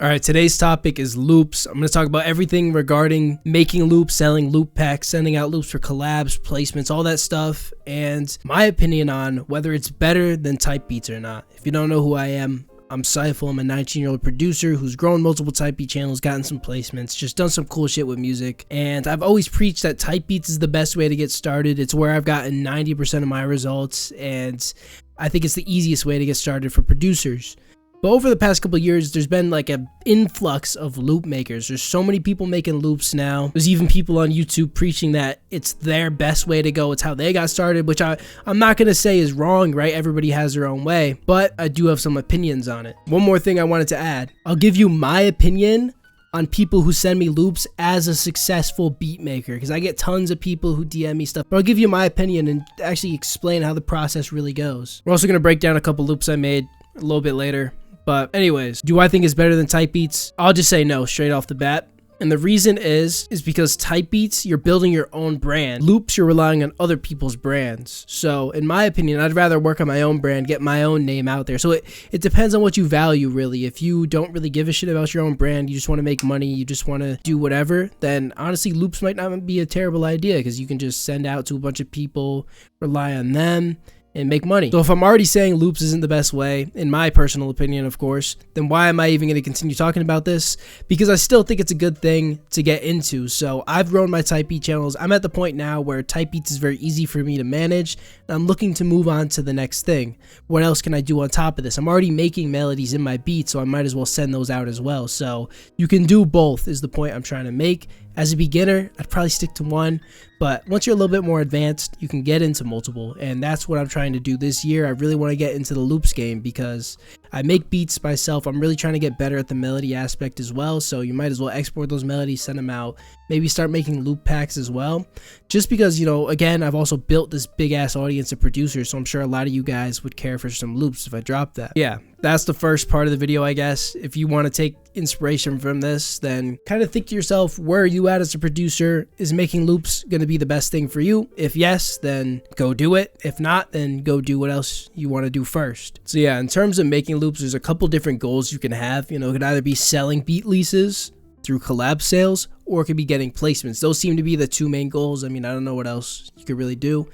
All right, today's topic is loops. I'm going to talk about everything regarding making loops, selling loop packs, sending out loops for collabs, placements, all that stuff, and my opinion on whether it's better than type beats or not. If you don't know who I am, I'm Cypher. I'm a 19-year-old producer who's grown multiple type beat channels, gotten some placements, just done some cool shit with music. And I've always preached that type beats is the best way to get started. It's where I've gotten 90% of my results, and I think it's the easiest way to get started for producers. But over the past couple of years, there's been like an influx of loop makers. There's so many people making loops now. There's even people on YouTube preaching that it's their best way to go. It's how they got started, which I'm not going to say is wrong, right? Everybody has their own way, but I do have some opinions on it. One more thing I wanted to add. I'll give you my opinion on people who send me loops as a successful beat maker, because I get tons of people who DM me stuff, but I'll give you my opinion and actually explain how the process really goes. We're also going to break down a couple loops I made a little bit later. But anyways, do I think it's better than type beats? I'll just say no straight off the bat. And the reason is because type beats, you're building your own brand. Loops, you're relying on other people's brands. So in my opinion, I'd rather work on my own brand, get my own name out there. So it depends on what you value, really. If you don't really give a shit about your own brand, you just want to make money, you just want to do whatever, then honestly, loops might not be a terrible idea, because you can just send out to a bunch of people, rely on them, and make money. So if I'm already saying loops isn't the best way, in my personal opinion, of course, then why am I even going to continue talking about this? Because I still think it's a good thing to get into. So I've grown my type beat channels. I'm at the point now where type beats is very easy for me to manage, and I'm looking to move on to the next thing. What else can I do on top of this? I'm already making melodies in my beats, so I might as well send those out as well. So you can do both is the point I'm trying to make. As a beginner, I'd probably stick to one, but once you're a little bit more advanced, you can get into multiple, and that's what I'm trying to do this year. I really want to get into the loops game because I make beats myself. I'm really trying to get better at the melody aspect as well, so you might as well export those melodies, send them out, maybe start making loop packs as well. Just because, you know, again, I've also built this big ass audience of producers, so I'm sure a lot of you guys would care for some loops if I dropped that. Yeah, that's the first part of the video, I guess. If you want to take inspiration from this, then kind of think to yourself, where are you at as a producer? Is making loops going to be the best thing for you? If yes, then go do it. If not, then go do what else you want to do first. So yeah, in terms of making loops, there's a couple different goals you can have. You know, it could either be selling beat leases through collab sales, or it could be getting placements. Those seem to be the two main goals. I mean, I don't know what else you could really do,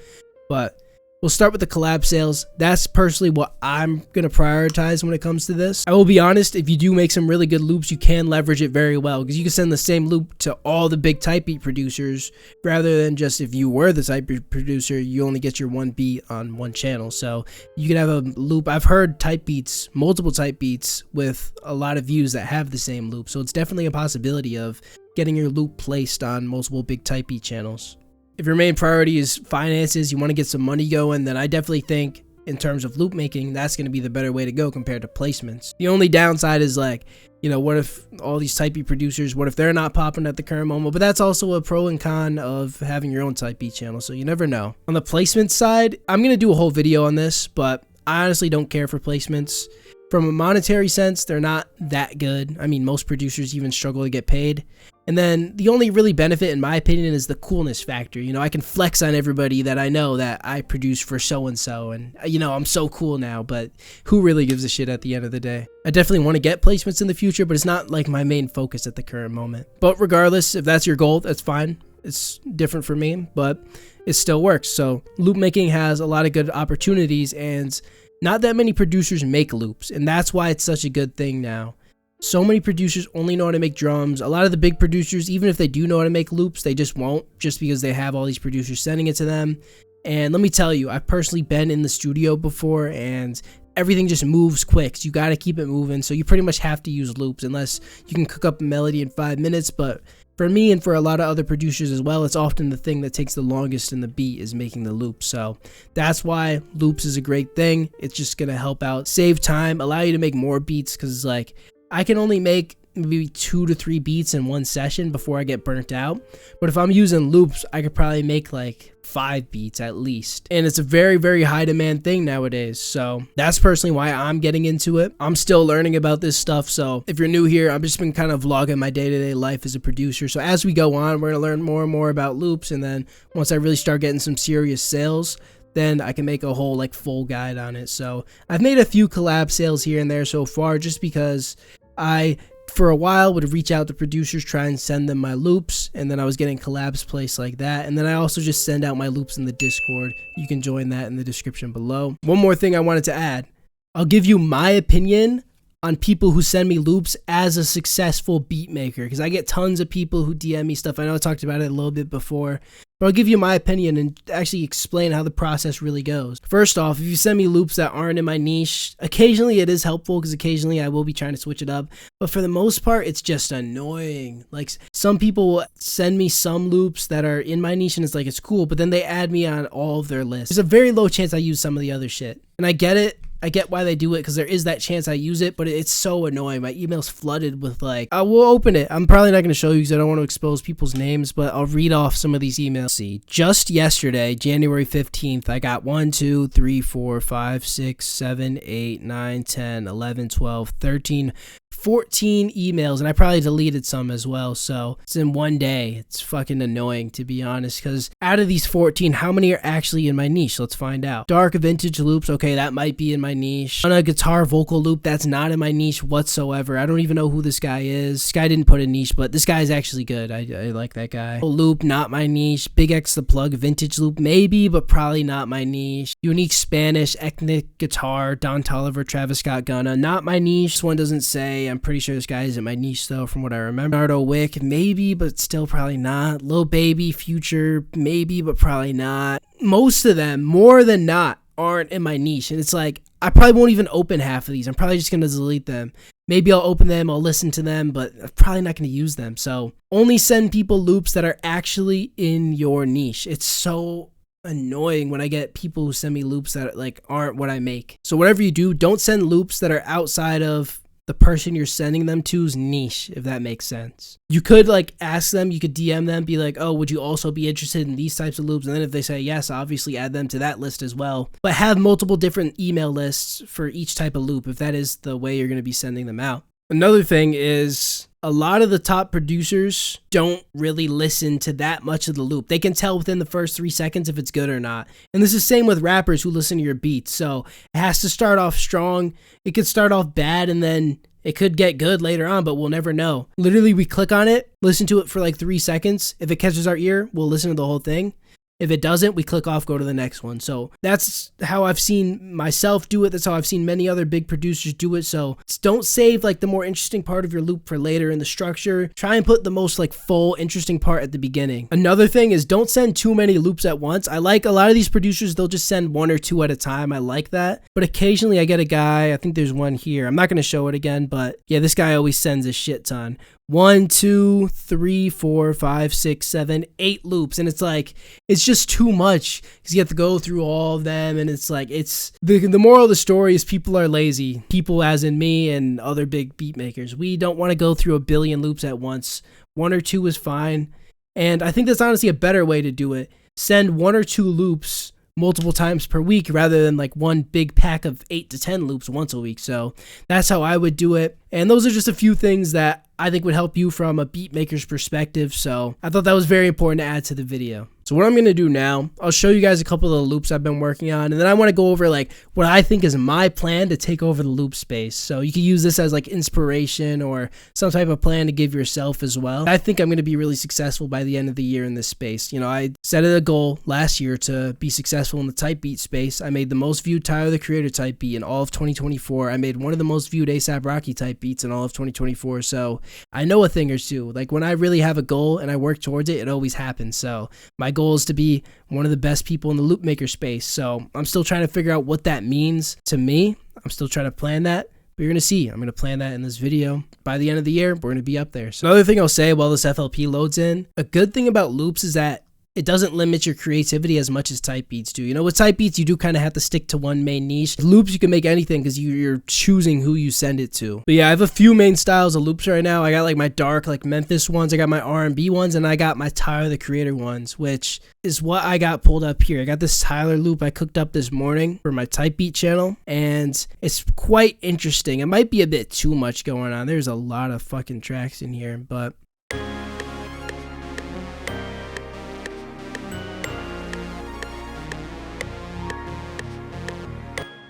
but we'll start with the collab sales. That's personally what I'm going to prioritize when it comes to this. I will be honest, if you do make some really good loops, you can leverage it very well, because you can send the same loop to all the big type beat producers, rather than just if you were the type beat producer, you only get your one beat on one channel. So you can have a loop. I've heard type beats, multiple type beats with a lot of views that have the same loop. So it's definitely a possibility of getting your loop placed on multiple big type beat channels. If your main priority is finances, you want to get some money going, then I definitely think in terms of loop making, that's going to be the better way to go compared to placements. The only downside is, like, you know, what if all these type beat producers, what if they're not popping at the current moment? But that's also a pro and con of having your own type beat channel, so you never know. On the placement side, I'm going to do a whole video on this, but I honestly don't care for placements. From a monetary sense, they're not that good. I mean, most producers even struggle to get paid. And then the only really benefit, in my opinion, is the coolness factor. You know, I can flex on everybody that I know that I produce for so-and-so, and, you know, I'm so cool now, but who really gives a shit at the end of the day? I definitely want to get placements in the future, but it's not like my main focus at the current moment. But regardless, if that's your goal, that's fine. It's different for me, but it still works. So loop making has a lot of good opportunities, and not that many producers make loops, and that's why it's such a good thing now. So many producers only know how to make drums. A lot of the big producers, even if they do know how to make loops, they just won't, just because they have all these producers sending it to them. And let me tell you, I've personally been in the studio before, and everything just moves quick. So you got to keep it moving. So you pretty much have to use loops unless you can cook up a melody in 5 minutes. But for me and for a lot of other producers as well, it's often the thing that takes the longest in the beat is making the loop. So that's why loops is a great thing. It's just going to help out, save time, allow you to make more beats, because it's like, I can only make maybe 2 to 3 beats in one session before I get burnt out. But if I'm using loops, I could probably make like 5 beats at least. And it's a very, very high demand thing nowadays. So that's personally why I'm getting into it. I'm still learning about this stuff. So if you're new here, I've just been kind of vlogging my day-to-day life as a producer. So as we go on, we're going to learn more and more about loops. And then once I really start getting some serious sales, then I can make a whole like full guide on it. So I've made a few collab sales here and there so far, just because I for a while would reach out to producers, try and send them my loops, and then I was getting collabs placed like that. And then I also just send out my loops in the Discord. You can join that in the description below. One more thing I wanted to add. I'll give you my opinion on people who send me loops as a successful beat maker, because I get tons of people who DM me stuff. I know I talked about it a little bit before, but I'll give you my opinion and actually explain how the process really goes. First off, if you send me loops that aren't in my niche, occasionally it is helpful because occasionally I will be trying to switch it up, but for the most part, it's just annoying. Like, some people will send me some loops that are in my niche and it's like, it's cool, but then they add me on all of their lists. There's a very low chance I use some of the other shit, and I get it. I get why they do it because there is that chance I use it, but it's so annoying. My email's flooded with like, I will open it. I'm probably not going to show you because I don't want to expose people's names, but I'll read off some of these emails. See, just yesterday, January 15th, I got 1, 2, 3, 4, 5, 6, 7, 8, 9, 10, 11, 12, 13, 14 emails, and I probably deleted some as well, so it's in one day. It's fucking annoying, to be honest, because out of these 14, how many are actually in my niche? Let's find out. Dark vintage loops, okay, that might be in my niche. On a guitar vocal loop, that's not in my niche whatsoever. I don't even know who this guy is. This guy didn't put a niche, but this guy is actually good. I like that guy. Loop, not my niche. Big X the Plug vintage loop, maybe, but probably not my niche. Unique Spanish ethnic guitar, Don Toliver, Travis Scott Gunna, not my niche. This one doesn't say. I'm pretty sure this guy is in my niche though, from what I remember. Nardo Wick, maybe, but still probably not. Lil Baby, Future, maybe, but probably not. Most of them, more than not, aren't in my niche, and it's like, I probably won't even open half of these. I'm probably just gonna delete them. Maybe I'll open them, I'll listen to them, but I'm probably not gonna use them. So only send people loops that are actually in your niche. It's so annoying when I get people who send me loops that like aren't what I make. So whatever you do, don't send loops that are outside of the person you're sending them to's niche, if that makes sense. You could like ask them, you could DM them, be like, oh, would you also be interested in these types of loops? And then if they say yes, obviously add them to that list as well. But have multiple different email lists for each type of loop, if that is the way you're going to be sending them out. Another thing is, a lot of the top producers don't really listen to that much of the loop. They can tell within the first 3 seconds if it's good or not. And this is the same with rappers who listen to your beats. So it has to start off strong. It could start off bad and then it could get good later on, but we'll never know. Literally, we click on it, listen to it for like 3 seconds. If it catches our ear, we'll listen to the whole thing. If it doesn't, we click off, go to the next one. So that's how I've seen myself do it. That's how I've seen many other big producers do it. So don't save like the more interesting part of your loop for later in the structure. Try and put the most like full, interesting part at the beginning. Another thing is, don't send too many loops at once. I like a lot of these producers, they'll just send 1 or 2 at a time. I like that. But occasionally I get a guy, I think there's one here. I'm not going to show it again, but yeah, this guy always sends a shit ton. 1, 2, 3, 4, 5, 6, 7, 8 loops, and it's like, it's just too much because you have to go through all of them, and it's like, it's the moral of the story is people are lazy. People as in me and other big beat makers, we don't want to go through a billion loops at once. 1 or 2 is fine, and I think that's honestly a better way to do it. Send 1 or 2 loops multiple times per week rather than like one big pack of 8 to 10 loops once a week. So that's how I would do it. And those are just a few things that I think would help you from a beat maker's perspective. So I thought that was very important to add to the video. So what I'm going to do now, I'll show you guys a couple of the loops I've been working on, and then I want to go over like what I think is my plan to take over the loop space. So you can use this as like inspiration or some type of plan to give yourself as well. I think I'm going to be really successful by the end of the year in this space. You know, I set it a goal last year to be successful in the type beat space. I made the most viewed Tyler the Creator type beat in all of 2024. I made one of the most viewed A$AP Rocky type beats in all of 2024. So I know a thing or two. Like when I really have a goal and I work towards it, it always happens. So my goal is to be one of the best people in the loop maker space. So I'm still trying to figure out what that means to me. I'm still trying to plan that, but you're going to see. I'm going to plan that in this video. By the end of the year, we're going to be up there. So another thing I'll say while this FLP loads in, a good thing about loops is that it doesn't limit your creativity as much as type beats do. You know, with type beats, you do kind of have to stick to one main niche. With loops, you can make anything because you're choosing who you send it to. But yeah, I have a few main styles of loops right now. I got like my dark, like Memphis ones. I got my R&B ones, and I got my Tyler the Creator ones, which is what I got pulled up here. I got this Tyler loop I cooked up this morning for my type beat channel, and it's quite interesting. It might be a bit too much going on. There's a lot of fucking tracks in here, but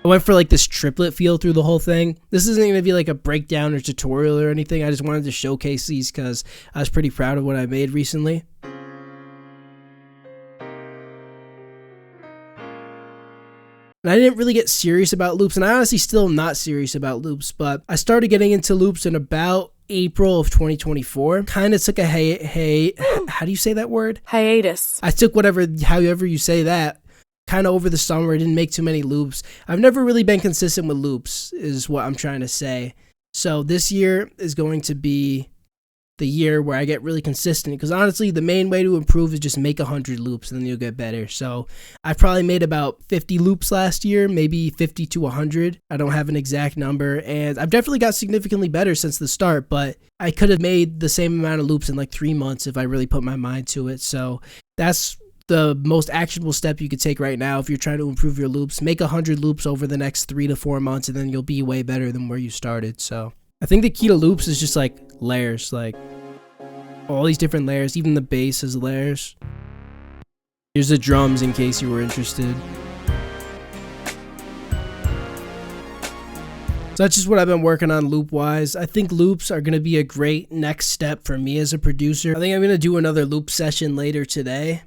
I went for like this triplet feel through the whole thing. This isn't going to be like a breakdown or tutorial or anything. I just wanted to showcase these because I was pretty proud of what I made recently. And I didn't really get serious about loops, and I honestly still am not serious about loops, but I started getting into loops in about April of 2024. Kind of took a how do you say that word? Hiatus. I took however you say that, kind of over the summer. I didn't make too many loops. I've never really been consistent with loops, is what I'm trying to say. So this year is going to be the year where I get really consistent, because honestly the main way to improve is just make 100 loops and then you'll get better. So I probably made about 50 loops last year, maybe 50 to 100. I don't have an exact number, and I've definitely got significantly better since the start, but I could have made the same amount of loops in like 3 months if I really put my mind to it. So that's the most actionable step you could take right now if you're trying to improve your loops. Make 100 loops over the next 3 to 4 months, and then you'll be way better than where you started. So I think the key to loops is just like layers, like all these different layers. Even the bass has layers. Here's the drums in case you were interested. So that's just what I've been working on loop wise. I think loops are going to be a great next step for me as a producer. I think I'm going to do another loop session later today,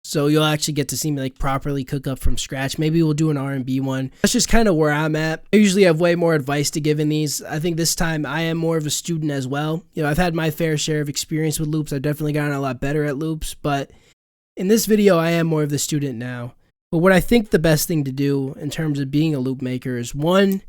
so you'll actually get to see me like properly cook up from scratch. Maybe we'll do an R&B one. That's just kind of where I'm at. I usually have way more advice to give in these. I think this time I am more of a student as well. You know, I've had my fair share of experience with loops. I've definitely gotten a lot better at loops, but in this video I am more of the student now. But what I think the best thing to do in terms of being a loop maker is, one,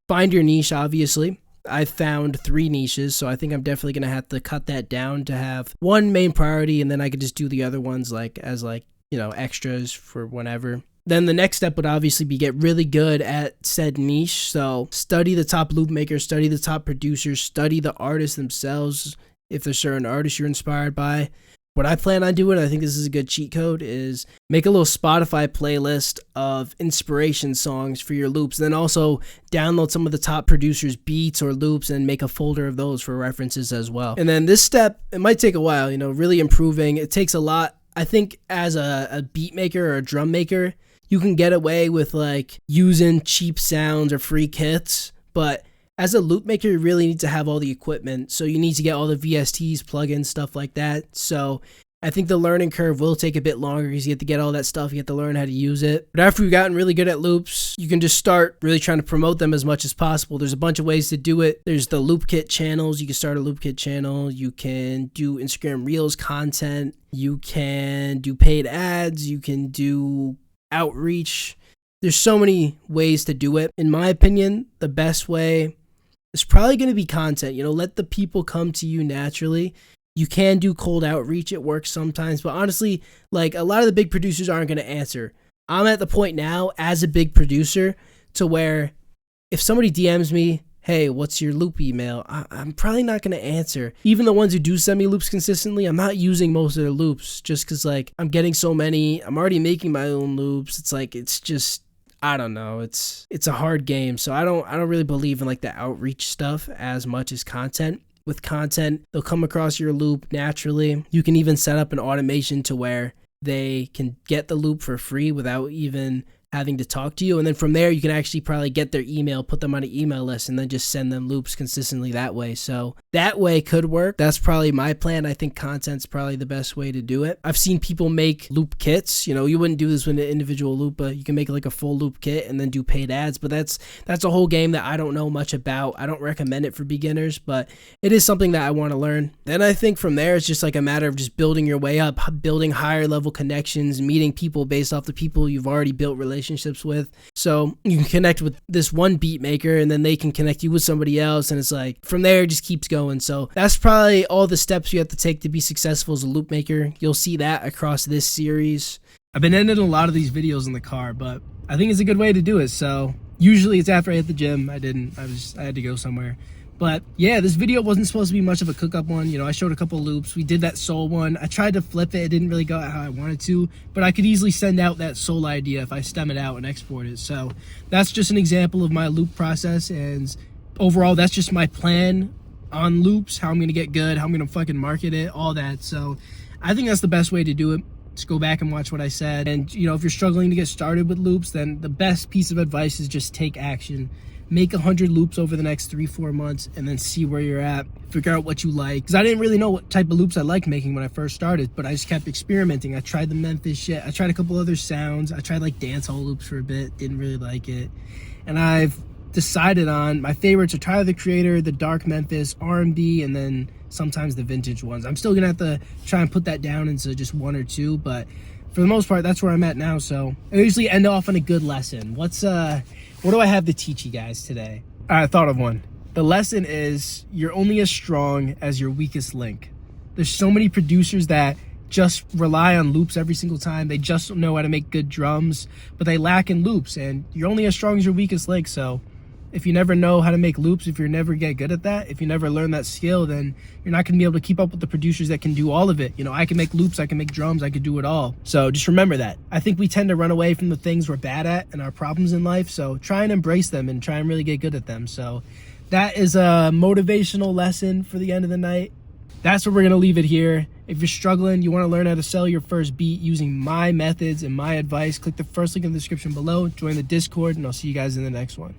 find your niche, obviously. I've found 3 niches, so I think I'm definitely going to have to cut that down to have one main priority, and then I could just do the other ones like as like, you know, extras for whenever. Then the next step would obviously be get really good at said niche. So study the top loop makers, study the top producers, study the artists themselves. If there's certain artists you're inspired by. What I plan on doing, I think this is a good cheat code, is make a little Spotify playlist of inspiration songs for your loops. Then also download some of the top producers' beats or loops and make a folder of those for references as well. And then this step, it might take a while, you know, really improving. It takes a lot. I think as a beat maker or a drum maker, you can get away with like using cheap sounds or free kits, but as a loop maker, you really need to have all the equipment. So you need to get all the VSTs, plugins, stuff like that. So I think the learning curve will take a bit longer because you have to get all that stuff. You have to learn how to use it. But after you've gotten really good at loops, you can just start really trying to promote them as much as possible. There's a bunch of ways to do it. There's the loop kit channels. You can start a loop kit channel. You can do Instagram Reels content. You can do paid ads. You can do outreach. There's so many ways to do it. In my opinion, the best way is probably going to be content. You know, let the people come to you naturally. You can do cold outreach. It works sometimes. But honestly, like a lot of the big producers aren't going to answer. I'm at the point now as a big producer to where if somebody DMs me, hey, what's your loop email? I'm probably not going to answer. Even the ones who do send me loops consistently, I'm not using most of their loops just because like I'm getting so many. I'm already making my own loops. It's like, it's just, I don't know. It's a hard game. So I don't really believe in like the outreach stuff as much as content. With content, they'll come across your loop naturally. You can even set up an automation to where they can get the loop for free without even having to talk to you. And then from there, you can actually probably get their email, put them on an email list, and then just send them loops consistently that way. So that way could work. That's probably my plan. I think content's probably the best way to do it. I've seen people make loop kits. You know, you wouldn't do this with an individual loop, but you can make like a full loop kit and then do paid ads. But that's a whole game that I don't know much about. I don't recommend it for beginners, but it is something that I want to learn. Then I think from there, it's just like a matter of just building your way up, building higher level connections, meeting people based off the people you've already built relationships with. So you can connect with this one beat maker and then they can connect you with somebody else, and it's like from there it just keeps going. So that's probably all the steps you have to take to be successful as a loop maker. You'll see that across this series. I've been editing a lot of these videos in the car, but I think it's a good way to do it. So usually it's after I hit the gym. I had to go somewhere. But yeah, this video wasn't supposed to be much of a cook-up one. You know, I showed a couple loops. We did that soul one. I tried to flip it. It didn't really go out how I wanted to, but I could easily send out that soul idea if I stem it out and export it. So that's just an example of my loop process. And overall, that's just my plan on loops, how I'm going to get good, how I'm going to fucking market it, all that. So I think that's the best way to do it. just go back and watch what I said. And you know, if you're struggling to get started with loops, then the best piece of advice is just take action. Make 100 loops over the next 3-4 months and then see where you're at. Figure out what you like. Because I didn't really know what type of loops I liked making when I first started, but I just kept experimenting. I tried the Memphis shit. I tried a couple other sounds. I tried like dancehall loops for a bit. Didn't really like it. And I've decided on my favorites are Tyler the Creator, the Dark Memphis, R&B, and then sometimes the vintage ones. I'm still gonna have to try and put that down into just 1 or 2, but for the most part, that's where I'm at now. So I usually end off on a good lesson. What do I have to teach you guys today? All right, I thought of one. The lesson is you're only as strong as your weakest link. There's so many producers that just rely on loops every single time. They just don't know how to make good drums, but they lack in loops, and you're only as strong as your weakest link. So if you never know how to make loops, if you never get good at that, if you never learn that skill, then you're not gonna be able to keep up with the producers that can do all of it. You know, I can make loops, I can make drums, I can do it all. So just remember that. I think we tend to run away from the things we're bad at and our problems in life. So try and embrace them and try and really get good at them. So that is a motivational lesson for the end of the night. That's where we're gonna leave it here. If you're struggling, you wanna learn how to sell your first beat using my methods and my advice, click the first link in the description below, join the Discord, and I'll see you guys in the next one.